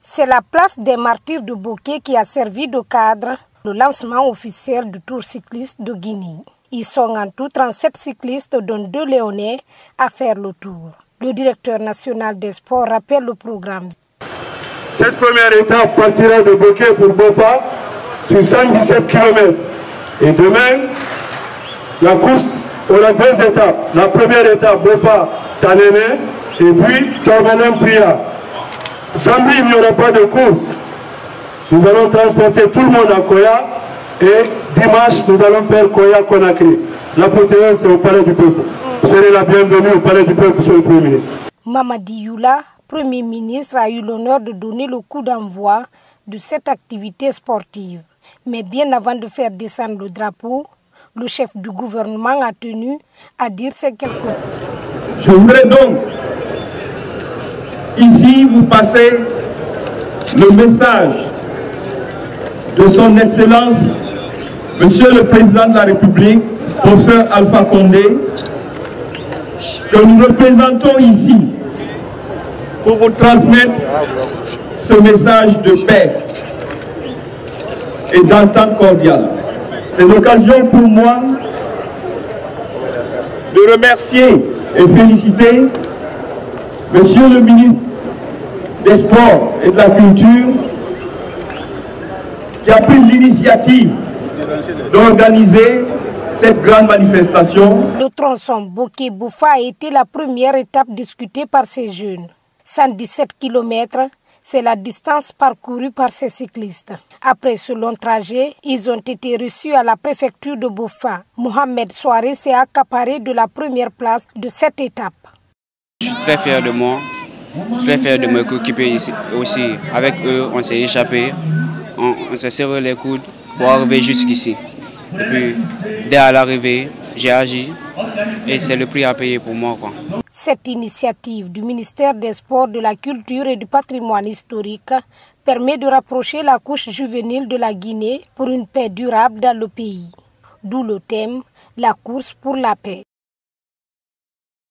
C'est la place des martyrs de Boké qui a servi de cadre le lancement officiel du Tour cycliste de Guinée. Ils sont en tout 37 cyclistes, dont 2 Léonais, à faire le tour. Le directeur national des sports rappelle le programme. Cette première étape partira de Boké pour Bofa sur 117 km. Et demain, la course aura 2 étapes. La première étape, Bofa-Tanene, et puis Torbanem-Fria. Samedi, il n'y aura pas de course. Nous allons transporter tout le monde à Koya et dimanche, nous allons faire Koya-Conakry. L'apothéose, c'est au Palais du Peuple. Serez la bienvenue au Palais du Peuple, monsieur le Premier ministre. Mamadi Youla, Premier ministre, a eu l'honneur de donner le coup d'envoi de cette activité sportive. Mais bien avant de faire descendre le drapeau, le chef du gouvernement a tenu à dire ces quelques mots. Je voudrais donc ici vous passer le message de son Excellence, Monsieur le Président de la République, Professeur Alpha Condé, que nous représentons ici pour vous transmettre ce message de paix et d'entente cordiale. C'est l'occasion pour moi de remercier et féliciter Monsieur le ministre des Sports et de la Culture qui a pris l'initiative d'organiser cette grande manifestation. Le tronçon Boké-Bofa a été la première étape discutée par ces jeunes. 117 km, c'est la distance parcourue par ces cyclistes. Après ce long trajet, ils ont été reçus à la préfecture de Bofa. Mohamed Souaré s'est accaparé de la première place de cette étape. Je suis très fier de moi. Je suis très fier de me coéquiper ici aussi. Avec eux, on s'est échappé. On s'est serré les coudes pour arriver jusqu'ici. Et puis, dès à l'arrivée, j'ai agi et c'est le prix à payer pour moi, quoi. Cette initiative du ministère des Sports, de la Culture et du Patrimoine historique permet de rapprocher la couche juvénile de la Guinée pour une paix durable dans le pays. D'où le thème « La course pour la paix ».